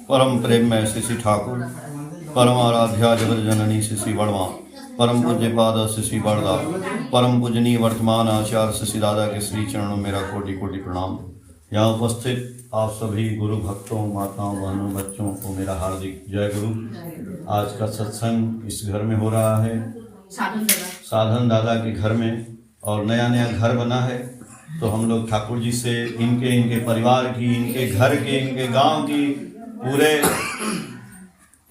परम प्रेम में शिशि ठाकुर, परम आराध्या जगत जननी शिशि वर्मा, परम पूज्य पाद शिशि बड़दा, परम पूजनीय वर्तमान आचार्य शिशि दादा के श्री चरणों में मेरा कोटि कोटि प्रणाम। यहाँ उपस्थित आप सभी गुरु भक्तों, माताओं, बहनों, बच्चों को मेरा हार्दिक जय गुरु। आज का सत्संग इस घर में हो रहा है, साधन दादा के घर में, और नया नया घर बना है। तो हम लोग ठाकुर जी से इनके परिवार की, इनके घर के, इनके गांव की, पूरे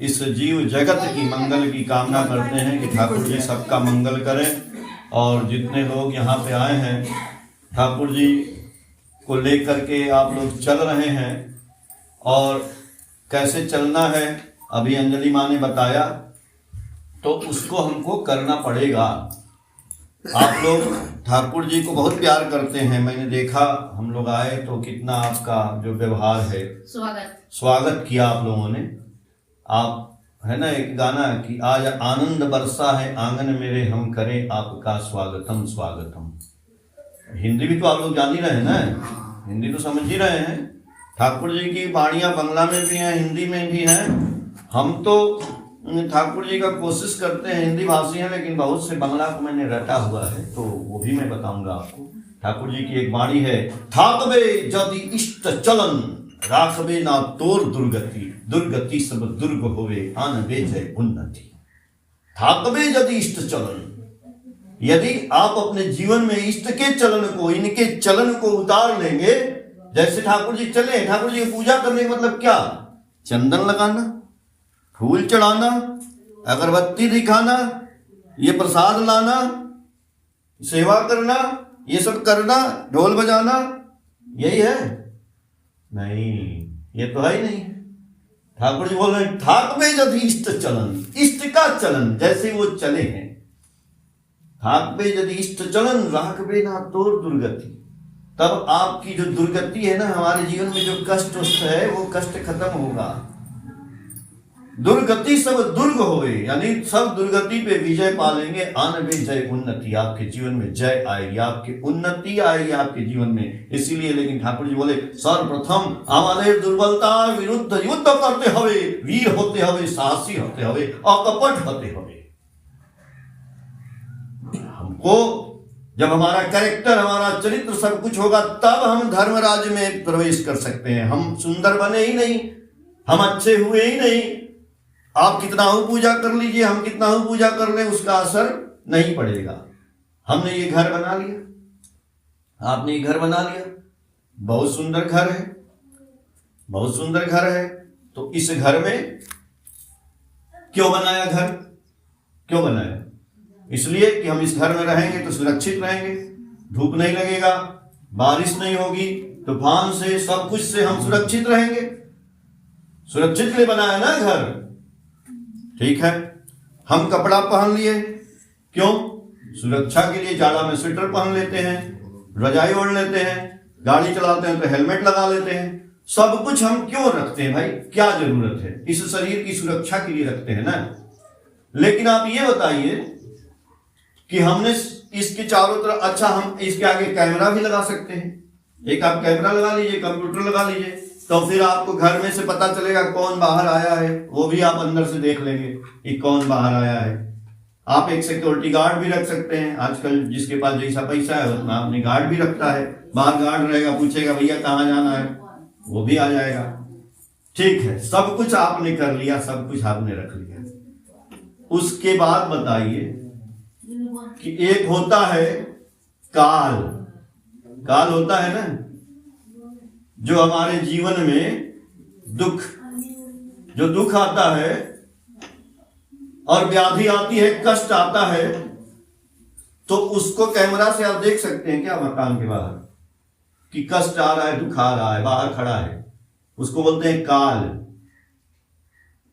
इस जीव जगत की मंगल की कामना करते हैं कि ठाकुर जी सबका मंगल करें। और जितने लोग यहाँ पे आए हैं, ठाकुर जी को लेकर के आप लोग चल रहे हैं, और कैसे चलना है अभी अंजलि माँ ने बताया, तो उसको हमको करना पड़ेगा। आप लोग ठाकुर जी को बहुत प्यार करते हैं, मैंने देखा, हम लोग आए तो कितना आपका जो व्यवहार है, स्वागत किया आप लोगों ने। आप है ना, एक गाना कि आज आनंद बरसा है आंगन मेरे, हम करें आपका स्वागतम स्वागतम। हिंदी भी तो आप लोग जान ही रहे हैं ना, हिंदी तो समझ ही रहे हैं। ठाकुर जी की वाणियाँ बांग्ला में भी हैं, हिंदी में भी हैं। हम तो ठाकुर जी का कोशिश करते हैं, हिंदी भाषी हैं, लेकिन बहुत से बांग्ला को मैंने रटा हुआ है, तो वो भी मैं बताऊंगा आपको। ठाकुर जी की एक वाणी है, थाकबे यदि इष्ट चलन, राखबे ना तोर दुर्गति, दुर्गति सब दुर्ग होवे, आनबे जय उन्नति। थाकबे यदि इष्ट चलन, यदि आप अपने जीवन में इष्ट के चलन को, इनके चलन को उतार लेंगे, जैसे ठाकुर जी चले, ठाकुर जी की पूजा करने का मतलब क्या? चंदन लगाना, फूल चढ़ाना, अगरबत्ती दिखाना, ये प्रसाद लाना, सेवा करना, ये सब करना, ढोल बजाना, यही है? नहीं, ये तो है ही नहीं। ठाकुर जी बोल रहे हैं, थाक में यदि इष्ट चलन, इष्ट का चलन, जैसे वो चले हैं। थाक में यदि इष्ट चलन, राखबे ना तोर दुर्गति, तब आपकी जो दुर्गति है ना, हमारे जीवन में जो कष्ट है, वो कष्ट खत्म होगा। दुर्गति सब दुर्ग होवे, यानी सब दुर्गति पे विजय पालेंगे। आनबे जय उन्नति, आपके जीवन में जय आएगी, आपकी उन्नति आएगी आपके जीवन में। इसीलिए लेकिन ठाकुर जी बोले, सर्वप्रथम हमारे दुर्बलता विरुद्ध युद्ध करते हुए, वीर होते हुए, साहसी होते हुए, अकपट होते हुए। हमको जब हमारा कैरेक्टर, हमारा चरित्र सब कुछ होगा, तब हम धर्मराज में प्रवेश कर सकते हैं। हम सुंदर बने ही नहीं, हम अच्छे हुए ही नहीं, आप कितना हो पूजा कर लीजिए, हम कितना हो पूजा कर लें, उसका असर नहीं पड़ेगा। हमने ये घर बना लिया, आपने ये घर बना लिया, बहुत सुंदर घर है, बहुत सुंदर घर है। तो इस घर में क्यों बनाया घर? क्यों बनाया? इसलिए कि हम इस घर में रहेंगे तो सुरक्षित रहेंगे, धूप नहीं लगेगा, बारिश नहीं होगी, तूफान से, सब कुछ से हम सुरक्षित रहेंगे। सुरक्षित के लिए बनाया ना घर, ठीक है। हम कपड़ा पहन लिए, क्यों? सुरक्षा के लिए। जाड़ा में स्वेटर पहन लेते हैं, रजाई ओढ़ लेते हैं, गाड़ी चलाते हैं तो हेलमेट लगा लेते हैं। सब कुछ हम क्यों रखते हैं भाई? क्या जरूरत है? इस शरीर की सुरक्षा के लिए रखते हैं ना। लेकिन आप ये बताइए कि हमने इसके चारों तरफ, अच्छा हम इसके आगे कैमरा भी लगा सकते हैं। एक आप कैमरा लगा लीजिए, कंप्यूटर लगा लीजिए, तो फिर आपको घर में से पता चलेगा कौन बाहर आया है, वो भी आप अंदर से देख लेंगे कि कौन बाहर आया है। आप एक सिक्योरिटी गार्ड भी रख सकते हैं। आजकल जिसके पास जैसा पैसा है उतना अपने गार्ड भी रखता है। बाहर गार्ड रहेगा, पूछेगा भैया कहाँ जाना है, वो भी आ जाएगा। ठीक है, सब कुछ आपने कर लिया, सब कुछ आपने रख लिया। उसके बाद बताइए कि एक होता है काल, काल होता है ना, जो हमारे जीवन में दुख, जो दुख आता है और व्याधि आती है, कष्ट आता है, तो उसको कैमरा से आप देख सकते हैं क्या मकान के बाहर कि कष्ट आ रहा है, दुख आ रहा है, बाहर खड़ा है। उसको बोलते हैं काल।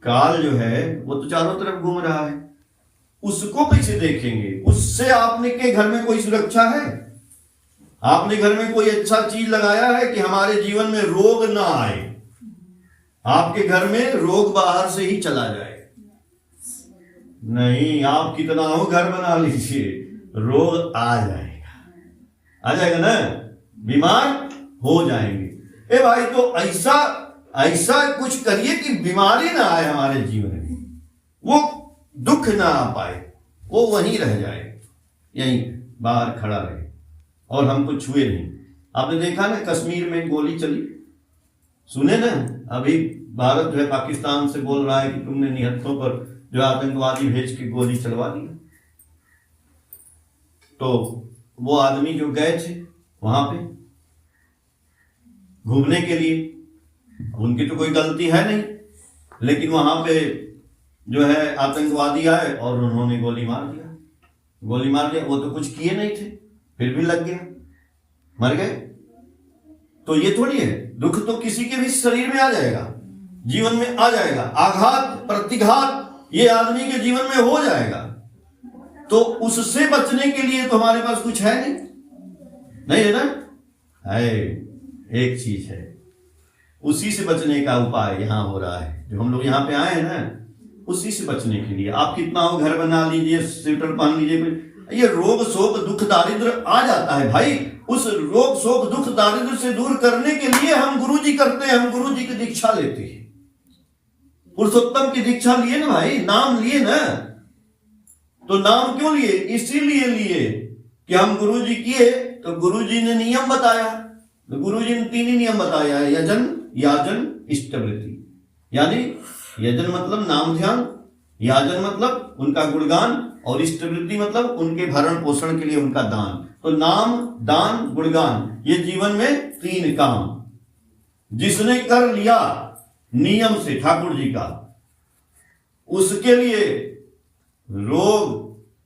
काल जो है वो तो चारों तरफ घूम रहा है, उसको कैसे देखेंगे? उससे आपने के घर में कोई सुरक्षा है? आपने घर में कोई अच्छा चीज लगाया है कि हमारे जीवन में रोग ना आए? आपके घर में रोग बाहर से ही चला जाए? नहीं, आप कितना हो घर बना लीजिए, रोग आ जाएगा, आ जाएगा ना, बीमार हो जाएंगे। ए भाई तो ऐसा ऐसा कुछ करिए कि बीमारी ना आए हमारे जीवन में, वो दुख ना आ पाए, वो वहीं रह जाए, यहीं बाहर खड़ा रहे और हमको छुए नहीं। आपने देखा ना कश्मीर में गोली चली, सुने ना, अभी भारत जो है पाकिस्तान से बोल रहा है कि तुमने निहत्थों पर जो आतंकवादी भेज के गोली चलवा दी। तो वो आदमी जो गए थे वहां पे घूमने के लिए, उनकी तो कोई गलती है नहीं, लेकिन वहां पे जो है आतंकवादी आए और उन्होंने गोली मार दिया। वो तो कुछ किए नहीं थे, फिर भी लग गया, मर गए। तो ये थोड़ी है, दुख तो किसी के भी शरीर में आ जाएगा, जीवन में आ जाएगा, आघात प्रतिघात ये आदमी के जीवन में हो जाएगा। तो उससे बचने के लिए तो हमारे पास कुछ है नहीं है ना, है एक चीज है, उसी से बचने का उपाय यहां हो रहा है। जो हम लोग यहां पे आए हैं ना, उसी से बचने के लिए आप कितना हो घर बना लीजिए, स्वेटर पहन लीजिए, ये रोग शोक दुख दारिद्र आ जाता है भाई। उस रोग शोक दुख दारिद्र से दूर करने के लिए हम गुरुजी करते हैं, हम गुरुजी की दीक्षा लेते हैं। पुरुषोत्तम की दीक्षा लिए ना भाई, नाम लिए ना। तो नाम क्यों लिए? इसीलिए लिए कि हम गुरुजी किए तो गुरुजी ने नियम बताया। तो गुरुजी ने 3 ही नियम बताया है, यजन याजन इष्टवृत्ति। यानी यजन मतलब नाम ध्यान, याजन मतलब उनका गुणगान, और इष्टवृत्ति मतलब उनके भरण पोषण के लिए उनका दान। तो नाम दान गुणगान, ये जीवन में 3 काम जिसने कर लिया नियम से ठाकुर जी का, उसके लिए रोग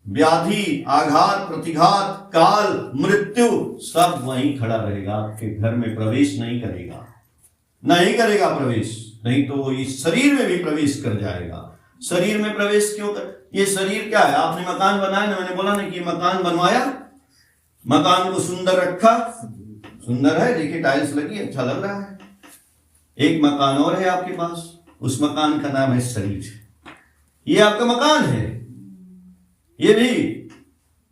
व्याधि आघात प्रतिघात काल मृत्यु सब वहीं खड़ा रहेगा, आपके घर में प्रवेश नहीं करेगा प्रवेश, नहीं तो वो इस शरीर में भी प्रवेश कर जाएगा। शरीर में प्रवेश क्यों कर? ये शरीर क्या है? आपने मकान बनाया ना, मैंने बोला ना कि मकान बनवाया, मकान को सुंदर रखा, सुंदर है, देखिए टाइल्स लगी, अच्छा लग रहा है। एक मकान और है आपके पास, उस मकान का नाम है शरीर। ये आपका मकान है, ये भी,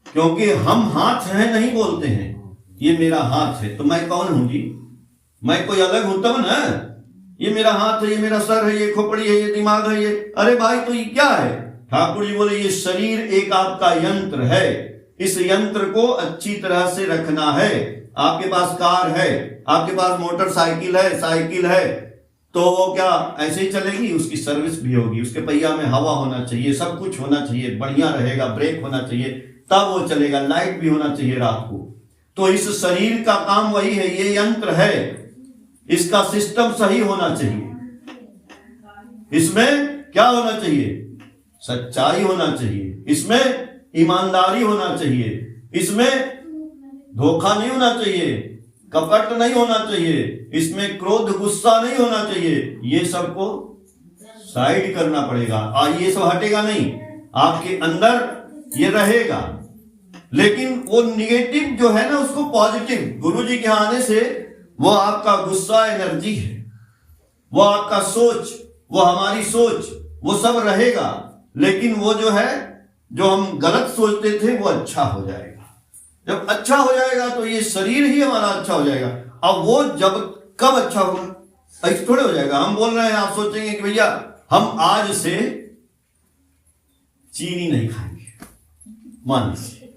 क्योंकि हम हाथ हैं नहीं बोलते हैं, ये मेरा हाथ है। तो मैं कौन हूं जी? मैं कोई अलग हूं तब ना? ये मेरा हाथ है, ये मेरा सर है, ये खोपड़ी है, ये दिमाग है, ये, अरे भाई तो ये क्या है? ठाकुर जी बोले ये शरीर एक आपका यंत्र है, इस यंत्र को अच्छी तरह से रखना है। आपके पास कार है, आपके पास मोटरसाइकिल है, साइकिल है, तो वो क्या ऐसे ही चलेगी? उसकी सर्विस भी होगी, उसके पहिया में हवा होना चाहिए, सब कुछ होना चाहिए, बढ़िया रहेगा, ब्रेक होना चाहिए, तब वो चलेगा, लाइट भी होना चाहिए रात को। तो इस शरीर का काम वही है, ये यंत्र है, इसका सिस्टम सही होना चाहिए। इसमें क्या होना चाहिए? सच्चाई होना चाहिए, इसमें ईमानदारी होना चाहिए, इसमें धोखा नहीं होना चाहिए, कपट नहीं होना चाहिए, इसमें क्रोध गुस्सा नहीं होना चाहिए। ये सबको साइड करना पड़ेगा, और ये सब हटेगा नहीं, आपके अंदर ये रहेगा। लेकिन वो निगेटिव जो है ना, उसको पॉजिटिव, गुरुजी के आने से वो आपका गुस्सा एनर्जी है, वो आपका सोच, वो हमारी सोच, वो सब रहेगा। लेकिन वो जो है, जो हम गलत सोचते थे, वो अच्छा हो जाएगा। जब अच्छा हो जाएगा तो ये शरीर ही हमारा अच्छा हो जाएगा। अब वो जब कब अच्छा होगा? ऐसे थोड़े हो जाएगा। हम बोल रहे हैं, आप सोचेंगे कि भैया हम आज से चीनी नहीं खाएंगे, मान लीजिए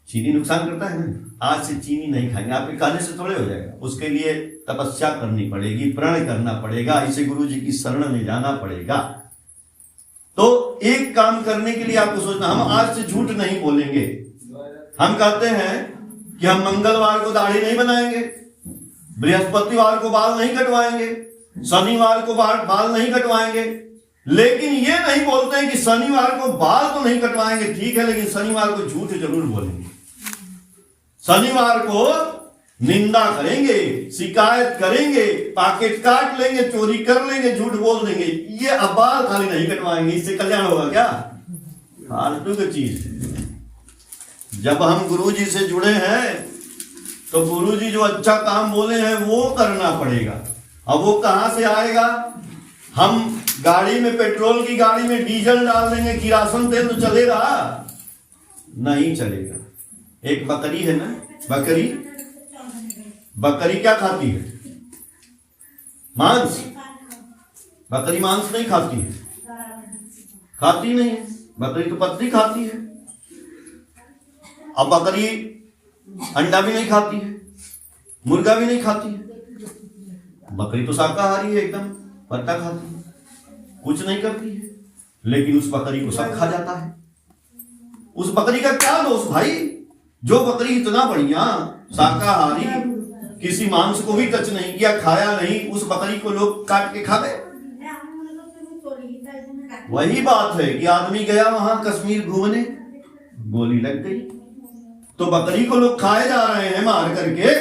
चीनी नुकसान करता है ना, आज से चीनी नहीं खाएंगे, आपके कहने से थोड़े हो जाएगा। उसके लिए तपस्या करनी पड़ेगी, प्रण करना पड़ेगा, इसे गुरु जी की शरण में जाना पड़ेगा। तो एक काम करने के लिए आपको सोचना, हम आज से झूठ नहीं बोलेंगे। हम कहते हैं कि हम मंगलवार को दाढ़ी नहीं बनाएंगे, बृहस्पतिवार को बाल नहीं कटवाएंगे, शनिवार को बाल नहीं कटवाएंगे। लेकिन ये नहीं बोलते हैं कि शनिवार को बाल तो नहीं कटवाएंगे, ठीक है, लेकिन शनिवार को झूठ जरूर बोलेंगे। शनिवार को निंदा करेंगे, शिकायत करेंगे, पॉकेट काट लेंगे, चोरी कर लेंगे, झूठ बोल देंगे। ये अब बाल खाली नहीं कटवाएंगे, इससे कल्याण होगा क्या? फालतू की चीज। जब हम गुरुजी से जुड़े हैं तो गुरुजी जो अच्छा काम बोले हैं वो करना पड़ेगा। अब वो कहां से आएगा? हम गाड़ी में, पेट्रोल की गाड़ी में डीजल डाल देंगे, किरासन तेल तो चलेगा? नहीं चलेगा। एक बकरी है ना, बकरी क्या खाती है? मांस, बकरी मांस नहीं खाती है, खाती नहीं है, बकरी तो पत्ती खाती है। अब बकरी अंडा भी नहीं खाती है, मुर्गा भी नहीं खाती है। बकरी तो शाकाहारी है, एकदम पत्ता खाती है, कुछ नहीं करती है, लेकिन उस बकरी को सब खा जाता है। उस बकरी का क्या दोष भाई? जो बकरी इतना बढ़िया शाकाहारी, किसी मांस को भी टच नहीं किया, खाया नहीं, उस बकरी को लोग काट के खा गए। वही बात है कि आदमी गया वहां कश्मीर घूमने, गोली लग गई, तो बकरी को लोग खाए जा रहे हैं मार करके,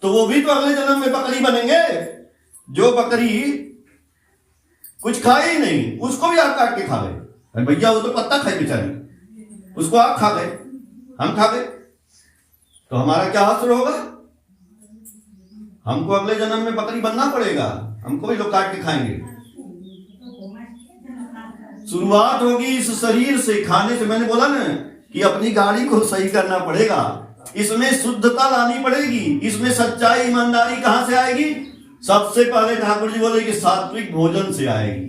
तो वो भी तो अगले जन्म में बकरी बनेंगे। जो बकरी कुछ खाए ही नहीं, उसको भी आप काट के खा गए। भैया वो तो पत्ता खाई बेचारी, उसको आप खा गए, हम खा गए, तो हमारा क्या हासिल होगा? हमको अगले जन्म में बकरी बनना पड़ेगा, हमको भी लोग काट के खाएंगे। शुरुआत होगी इस शरीर से, खाने से। मैंने बोला ना कि अपनी गाड़ी को सही करना पड़ेगा, इसमें शुद्धता लानी पड़ेगी, इसमें सच्चाई ईमानदारी कहां से आएगी? सबसे पहले ठाकुर जी बोले कि सात्विक भोजन से आएगी।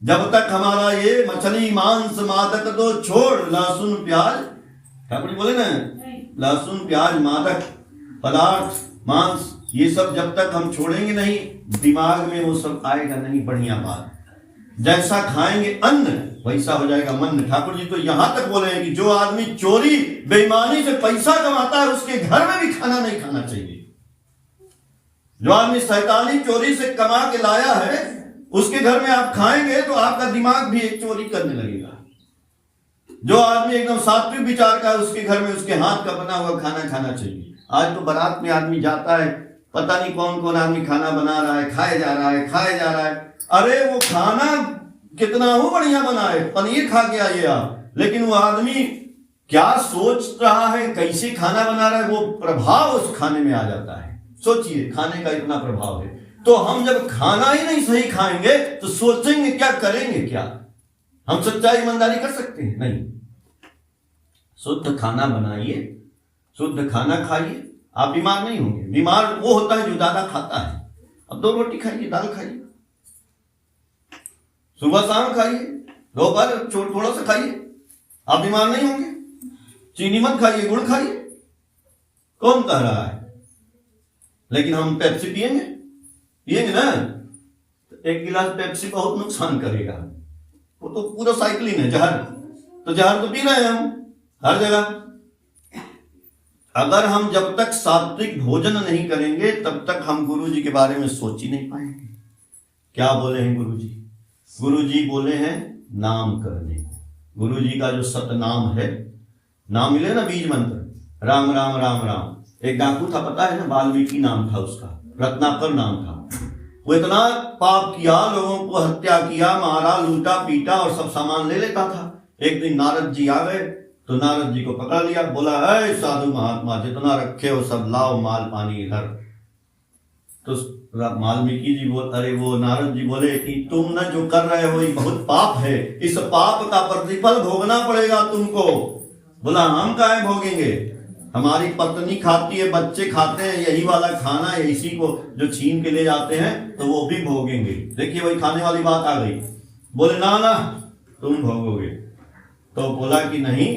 जब तक हमारा ये मछली मांस मादक तो छोड़, लहसुन प्याज, ठाकुर जी बोले ना, लहसुन प्याज मादक पदार्थ मांस, ये सब जब तक हम छोड़ेंगे नहीं, दिमाग में वो सब आएगा नहीं। बढ़िया बात, जैसा खाएंगे अन्न वैसा हो जाएगा मन। ठाकुर जी तो यहां तक बोले हैं कि जो आदमी चोरी बेईमानी से पैसा कमाता है, उसके घर में भी खाना नहीं खाना चाहिए। जो आदमी शैतानी चोरी से कमा के लाया है, उसके घर में आप खाएंगे तो आपका दिमाग भी एक चोरी करने लगेगा। जो आदमी एकदम सात्विक विचार का है, उसके घर में उसके हाथ का बना हुआ खाना खाना चाहिए। आज तो बारात में आदमी जाता है, पता नहीं कौन कौन आदमी खाना बना रहा है, खाए जा रहा है, खाए जा रहा है। अरे वो खाना कितना हो बढ़िया बना है, पनीर खा के आइए आप, लेकिन वो आदमी क्या सोच रहा है, कैसे खाना बना रहा है, वो प्रभाव उस खाने में आ जाता है। सोचिए, खाने का इतना प्रभाव है। तो हम जब खाना ही नहीं सही खाएंगे तो सोचेंगे क्या, करेंगे क्या? हम सच्चाई ईमानदारी कर सकते हैं? नहीं। शुद्ध खाना बनाइए, शुद्ध खाना खाइए, आप बीमार नहीं होंगे। बीमार वो होता है जो ज्यादा खाता है। अब 2 रोटी खाइए, दाल खाइए, सुबह शाम खाइए, दोपहर थोड़ा सा खाइए, आप बीमार नहीं होंगे। चीनी मत खाइए, गुड़ खाइए, कौन कह रहा है? लेकिन हम पेप्सी पिएंगे ना, तो 1 गिलास पेप्सी बहुत नुकसान करेगा। वो तो पूरा साइकिलिंग है, जहर। तो जहर तो पी रहे हैं हम हर जगह। अगर हम जब तक सात्विक भोजन नहीं करेंगे, तब तक हम गुरु जी के बारे में सोच ही नहीं पाएंगे। क्या बोले हैं गुरु जी? गुरु जी बोले हैं नाम करने को। गुरु जी का जो सतनाम है, नाम मिले ना, बीज मंत्र, राम राम राम राम। एक डाकू था, पता है ना, वाल्मीकि नाम था उसका, रत्नाकर नाम था। वो इतना पाप किया, लोगों को हत्या किया, मारा, लूटा, पीटा और सब सामान ले लेता था। एक दिन नारद जी आ गए, तो नारद जी को पकड़ लिया, बोला, ऐ साधु महात्मा, जितना रखे हो सब लाओ, माल पानी इधर। तो वाल्मीकि जी अरे वो नारद जी बोले कि तुम न जो कर रहे हो ये बहुत पाप है, इस पाप का प्रतिफल भोगना पड़ेगा तुमको। बोला, हम काहे भोगेंगे? हमारी पत्नी खाती है, बच्चे खाते हैं, यही वाला खाना है, इसी को जो छीन के ले जाते हैं, तो वो भी भोगेंगे। देखिए वही खाने वाली बात आ गई। बोले ना ना, तुम भोगोगे। तो बोला कि नहीं,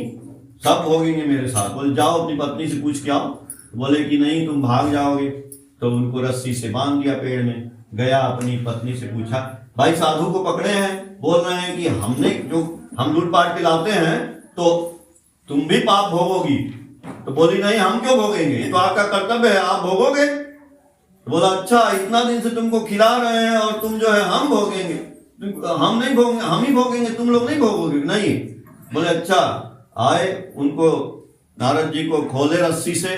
सब भोगेंगे मेरे साथ। बोले जाओ अपनी पत्नी से पूछ के आओ। बोले कि नहीं, तुम भाग जाओगे। तो उनको रस्सी से बांध दिया पेड़ में। गया, अपनी पत्नी से पूछा, भाई साधु को पकड़े हैं, बोल रहे हैं कि हमने जो हम लूटपाट के लाते हैं तो तुम भी पाप भोगोगी। तो बोली नहीं, हम क्यों भोगेंगे, ये तो आपका कर्तव्य है, आप भोगोगे। तो बोला, अच्छा, इतना दिन से तुमको खिला रहे हैं और तुम जो है हम भोगेंगे? हम नहीं भोगेंगे, हम ही भोगेंगे, तुम लोग नहीं भोगोगे। नहीं। बोले अच्छा। आए, उनको नारद जी को खोले रस्सी से,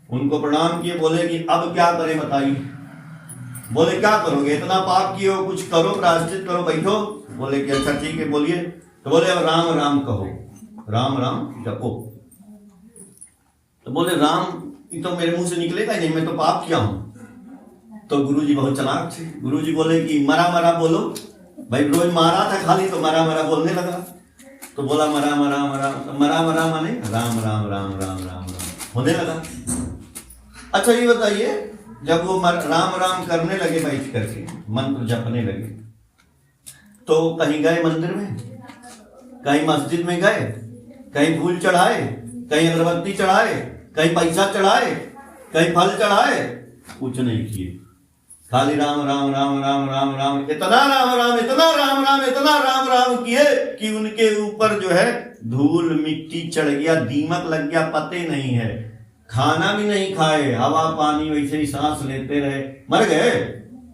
उनको प्रणाम किए, बोले कि अब क्या करें बताइए। बोले क्या करोगे, इतना पाप किए हो, कुछ करो, प्रायश्चित करो, बैठो। बोले कि अच्छा ठीक है, बोलिए। तो बोले अब राम राम कहो, राम राम जपो। तो बोले राम ये तो मेरे मुंह से निकलेगा ही नहीं, मैं तो पाप किया हूं। तो गुरुजी बहुत चालाक थे। गुरुजी बोले कि मरा मरा बोलो। भाई रोज मारा था खाली, तो मरा मरा बोलने लगा। तो बोला मरा मरा मरा, मरा मरा माने राम राम राम राम राम राम होने लगा। अच्छा ये बताइए जब वो राम राम करने लगे बैठ करके मंत्र जपने लगे, तो कहीं गए मंदिर में, कहीं मस्जिद में गए, कहीं फूल चढ़ाए, कहीं अगरबत्ती चढ़ाए, कहीं पैसा चढ़ाए, कहीं फल चढ़ाए, कुछ नहीं किए। खाली राम राम राम राम राम राम, इतना राम राम, इतना राम राम, इतना राम राम किए कि उनके ऊपर जो है धूल मिट्टी चढ़ गया, दीमक लग गया, पते नहीं है। खाना भी नहीं खाए, हवा पानी वैसे ही सांस लेते रहे। मर गए?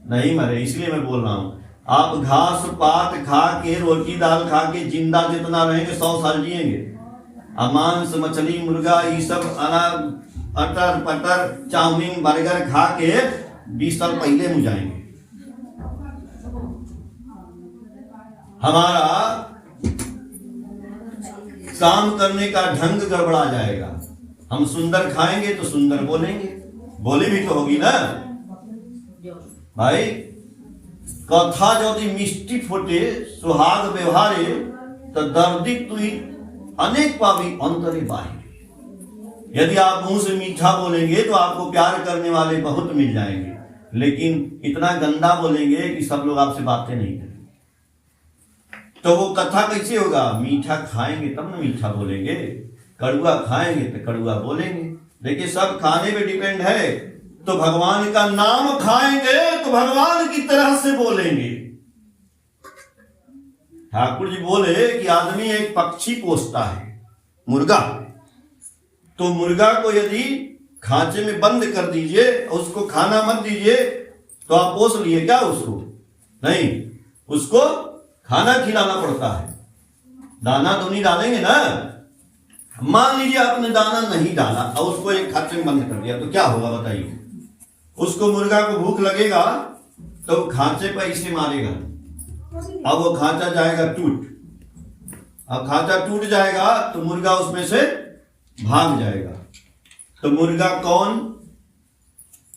नहीं मरे। इसलिए मैं बोल रहा हूं, आप घास पात खा के, रोटी दाल खा के जिंदा जितना रहेंगे 100 साल जिएंगे। अब मांस मछली मुर्गा ये सब अटर पटर चाउमीन बर्गर खा के 20 साल पहले मुझ जाएंगे। हमारा काम करने का ढंग गड़बड़ा जाएगा। हम सुंदर खाएंगे तो सुंदर बोलेंगे, बोली भी तो होगी ना भाई। कथा यदि मिष्टि फोटे सुहाग व्यवहारे, तो दर्दी तुई अनेक पावी अंतरे बाहिर। यदि आप मुंह से मीठा बोलेंगे तो आपको प्यार करने वाले बहुत मिल जाएंगे, लेकिन इतना गंदा बोलेंगे कि सब लोग आपसे बातें नहीं करेंगे। तो वो कथा कैसे होगा? मीठा खाएंगे तब ना मीठा बोलेंगे, कड़ुआ खाएंगे तो कड़ुआ बोलेंगे। देखिए सब खाने पे डिपेंड है। तो भगवान का नाम खाएंगे तो भगवान की तरह से बोलेंगे। ठाकुर जी बोले कि आदमी एक पक्षी पोसता है, मुर्गा। तो मुर्गा को यदि खांचे में बंद कर दीजिए, उसको खाना मत दीजिए, तो आप पोस लिए क्या उसको? नहीं, उसको खाना खिलाना पड़ता है। दाना तो नहीं डालेंगे ना। मान लीजिए आपने दाना नहीं डाला और उसको एक खांचे में बंद कर दिया, तो क्या होगा बताइए? उसको मुर्गा को भूख लगेगा तो खांचे पर इसे मारेगा। अब वो खांचा जाएगा टूट। अब खांचा टूट जाएगा तो मुर्गा उसमें से भाग जाएगा। तो मुर्गा कौन,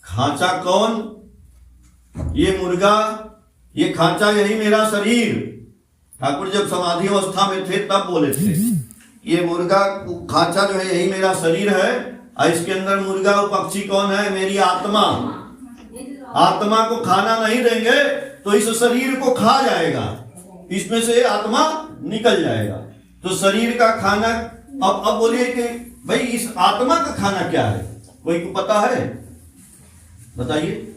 खांचा कौन? ये मुर्गा, ये खांचा, यही मेरा शरीर। ठाकुर जब समाधि अवस्था में थे तब बोले थे, ये मुर्गा खांचा जो है यही मेरा शरीर है, और इसके अंदर मुर्गा वो पक्षी कौन है? मेरी आत्मा। आत्मा को खाना नहीं देंगे तो इस शरीर को खा जाएगा, इसमें से आत्मा निकल जाएगा। तो शरीर का खाना, अब बोलिए कि भाई इस आत्मा का खाना क्या है? कोई को पता है? बताइए।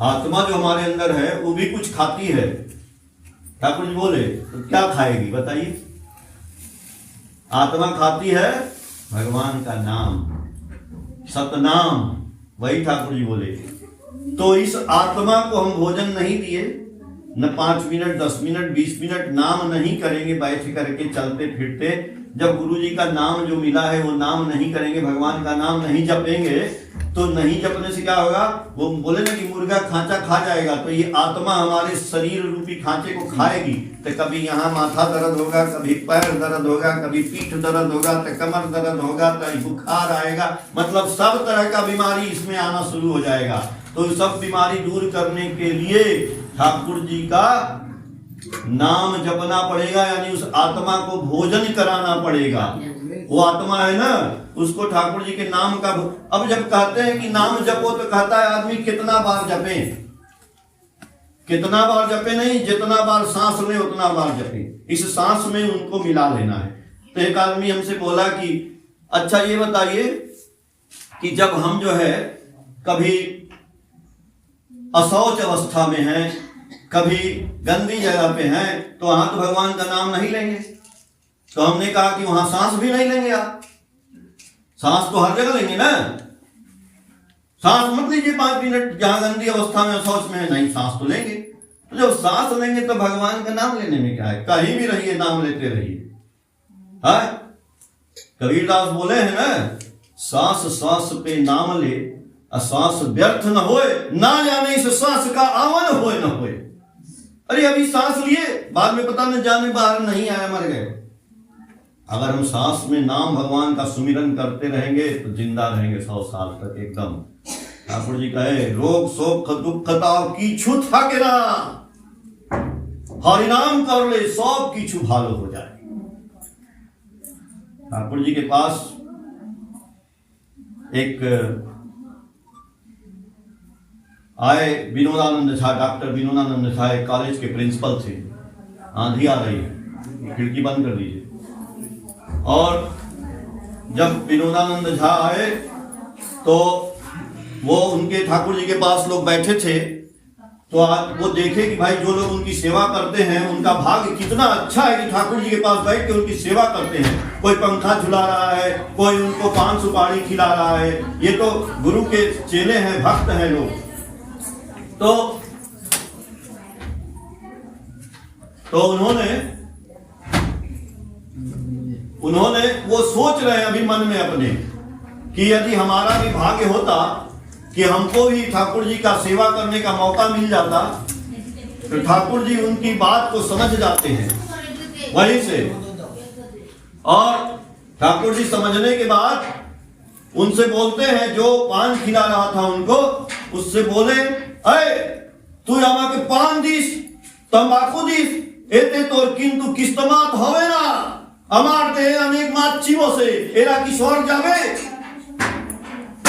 आत्मा जो हमारे अंदर है वो भी कुछ खाती है। ठाकुर जी बोले तो क्या खाएगी बताइए? आत्मा खाती है भगवान का नाम, सतनाम, वही ठाकुर जी बोले। तो इस आत्मा को हम भोजन नहीं दिए, न 5 मिनट 10 मिनट 20 मिनट नाम नहीं करेंगे बैठ करके चलते फिरते। जब गुरु जी का नाम जो मिला है वो नाम नहीं करेंगे, भगवान का नाम नहीं जपेंगे, तो नहीं जपने से क्या होगा? वो बोले ना कि मुर्गा खांचा खा जाएगा, तो ये आत्मा हमारे शरीर रूपी खांचे को खाएगी। तो कभी यहाँ माथा दर्द होगा, कभी पैर दर्द होगा, कभी पीठ दर्द होगा, तो कमर दर्द होगा, तो बुखार आएगा, मतलब सब तरह का बीमारी इसमें आना शुरू हो जाएगा। तो सब बीमारी दूर करने के लिए ठाकुर जी का नाम जपना पड़ेगा, यानी उस आत्मा को भोजन कराना पड़ेगा। वो आत्मा है ना, उसको ठाकुर जी के नाम का। अब जब कहते हैं कि नाम जपो, तो कहता है आदमी कितना बार जपे? कितना बार जपे नहीं, जितना बार सांस ले उतना बार जपे। इस सांस में उनको मिला लेना है। तो एक आदमी हमसे बोला कि अच्छा ये बताइए कि जब हम जो है कभी अशौच अवस्था में हैं, कभी गंदी जगह पे हैं, तो वहां तो भगवान का नाम नहीं लेंगे। तो हमने कहा कि वहां सांस भी नहीं लेंगे आप। सांस तो हर जगह लेंगे ना। सांस मत लीजिए 5 मिनट, जहां गंदी अवस्था में शौच में है, नहीं सांस तो लेंगे। तो जब सांस लेंगे तो भगवान का नाम लेने में क्या है? कहीं भी रहिए नाम लेते रहिए। कबीरदास बोले हैं ना, सांस सांस पे नाम ले, सांस व्यर्थ न होए, ना जाने इस सांस का आवन होए न होए। अरे अभी सांस लिए, बाद में पता न जाने बाहर नहीं आया, मर गए। अगर हम सांस में नाम भगवान का सुमिरन करते रहेंगे तो जिंदा रहेंगे 100 साल तक एकदम। ठाकुर जी कहे रोग शोक दुख ताव कीछु थाके ना, हरिनाम कर ले सब कीछु भालो हो जाए। ठाकुर जी के पास एक आए विनोदानंद झा, डॉक्टर विनोदानंद झा एक कॉलेज के प्रिंसिपल थे। आंधी आ रही है, खिड़की बंद कर दीजिए। और जब विनोदानंद झा आए तो वो उनके ठाकुर जी के पास लोग बैठे थे, तो आज वो देखे कि भाई जो लोग उनकी सेवा करते हैं उनका भाग्य कितना अच्छा है कि ठाकुर जी के पास बैठ के उनकी सेवा करते हैं। कोई पंखा झुला रहा है, कोई उनको पान सुपारी खिला रहा है, ये तो गुरु के चेले हैं, भक्त हैं लोग। तो उन्होंने वो सोच रहे हैं अभी मन में अपने कि यदि हमारा भी भाग्य होता कि हमको भी ठाकुर जी का सेवा करने का मौका मिल जाता, तो ठाकुर जी उनकी बात को समझ जाते हैं वहीं से। और ठाकुर जी समझने के बाद उनसे बोलते हैं, जो पान खिला रहा था उनको, उससे बोले, अरे तू আমাকে पान दिस, तंबाकू दिस, एते तोर किंतु किस्तमात হবে না, আমার দেহে অনেক মাছি বসে, এরা কি স্বর্গ যাবে?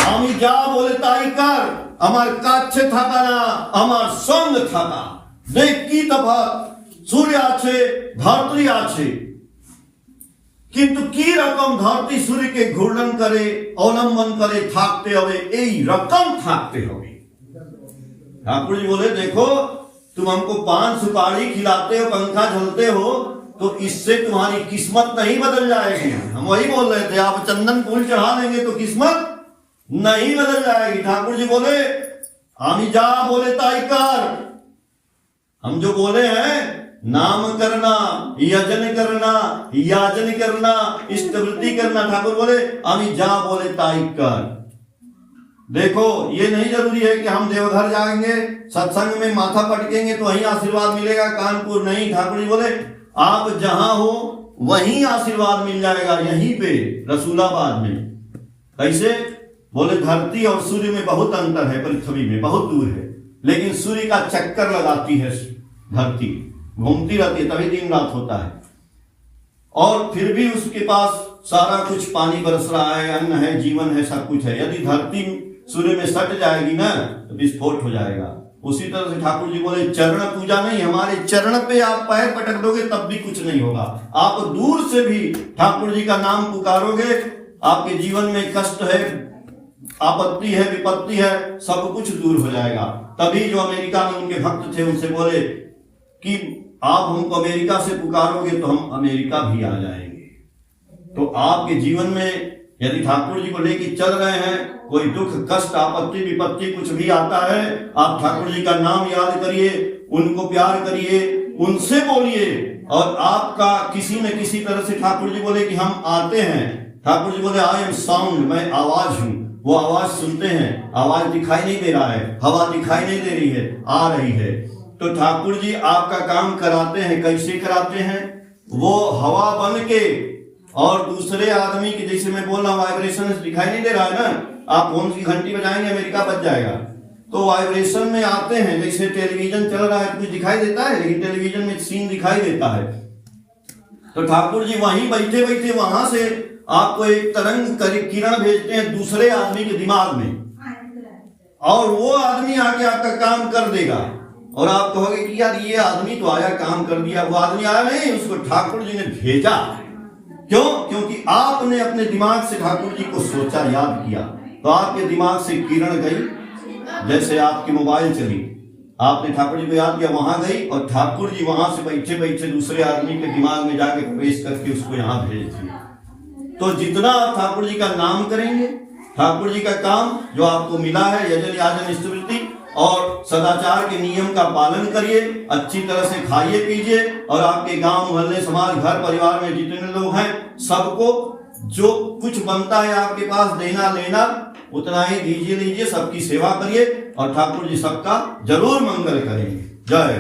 আমি যা বলে তাই কর, আমার কাছে থাকা না, আমার সঙ্গে থাকা। দেখ কি তফাৎ, সূর্য আছে, ধরতরি আছে, কিন্তু কি রকম ধরতরি সূর্যকে ঘূর্ণন করে, অবলম্বন করে থাকতে হবে, এই রকম থাকতে হবে। ठाकुर जी बोले, देखो तुम हमको पान सुपारी खिलाते हो, पंखा झलते हो, तो इससे तुम्हारी किस्मत नहीं बदल जाएगी। हम वही बोल रहे थे, आप चंदन फूल चढ़ा देंगे तो किस्मत नहीं बदल जाएगी। ठाकुर जी बोले, आमी जा बोले ताई कर। हम जो बोले हैं, नाम करना, यजन करना, याजन करना, इष्टवृत्ति करना, ठाकुर बोले आमी जा बोले ताई कर। देखो ये नहीं जरूरी है कि हम देवघर जाएंगे, सत्संग में माथा पटकेंगे तो वहीं आशीर्वाद मिलेगा, कानपुर नहीं। ठाकुर जी बोले आप जहां हो वहीं आशीर्वाद मिल जाएगा, यहीं पे रसूलाबाद में। कैसे? बोले धरती और सूर्य में बहुत अंतर है, पृथ्वी में बहुत दूर है, लेकिन सूर्य का चक्कर लगाती है धरती, घूमती रहती है, तभी दिन रात होता है। और फिर भी उसके पास सारा कुछ पानी बरस रहा है, अन्न है, जीवन है, सब कुछ है। यदि धरती सूर्य में सट जाएगी ना तो विस्फोट हो जाएगा। उसी तरह से ठाकुर जी बोले चरण पूजा नहीं, हमारे चरण पे आप पैर पटक दोगे तब भी कुछ नहीं होगा। आप दूर से भी ठाकुर जी का नाम पुकारोगे, आपके जीवन में कष्ट है, आपत्ति है, विपत्ति है, सब कुछ दूर हो जाएगा। तभी जो अमेरिका में उनके भक्त थे उनसे बोले कि आप हमको अमेरिका से पुकारोगे तो हम अमेरिका भी आ जाएंगे। तो आपके जीवन में यदि ठाकुर जी को लेके चल रहे हैं, कोई दुख कष्ट आपत्ति विपत्ति कुछ भी आता है, आप ठाकुर जी का नाम याद करिए, उनको प्यार करिए, उनसे बोलिए, और आपका किसी न किसी तरह से ठाकुर जी बोले कि हम आते हैं। ठाकुर जी बोले आई एम साउंड, मैं आवाज हूं। वो आवाज सुनते हैं, आवाज दिखाई नहीं दे रहा है, हवा दिखाई नहीं दे रही है, आ रही है। तो ठाकुर जी आपका काम कराते हैं। कैसे कराते हैं? वो हवा बन के और दूसरे आदमी की, जैसे मैं बोल रहा हूँ, वाइब्रेशन दिखाई नहीं दे रहा है ना, आप फोन की घंटी बजाएंगे अमेरिका बज जाएगा, तो वाइब्रेशन में आते हैं। जैसे टेलीविजन चल रहा है कुछ दिखाई देता है, लेकिन टेलीविजन में सीन दिखाई देता है। तो ठाकुर जी वहीं बैठे बैठे वहां से आपको एक तरंग किरण भेजते हैं दूसरे आदमी के दिमाग में, और वो आदमी आके आपका काम कर देगा। और आप कहोगे कि यार ये आदमी तो आया काम कर दिया। वो आदमी आया नहीं, उसको ठाकुर जी ने भेजा। क्यों? क्योंकि आपने अपने दिमाग से ठाकुर जी को सोचा, याद किया, तो आपके दिमाग से किरण गई। जैसे आपकी मोबाइल चली, आपने ठाकुर जी को याद किया, वहां गई, और ठाकुर जी वहां से बैठे बैठे दूसरे आदमी के दिमाग में जाके प्रवेश करके उसको यहाँ भेज दिया। तो जितना आप ठाकुर जी का नाम करेंगे, ठाकुर जी का काम जो आपको मिला है, यजन याजन इष्टवृत्ति और सदाचार के नियम का पालन करिए, अच्छी तरह से खाइए पीजिए, और आपके गांव मोहल्ले समाज घर परिवार में जितने लोग हैं सबको जो कुछ बनता है आपके पास देना लेना उतना ही दीजिए लीजिए, सबकी सेवा करिए, और ठाकुर जी सबका जरूर मंगल करेंगे। जय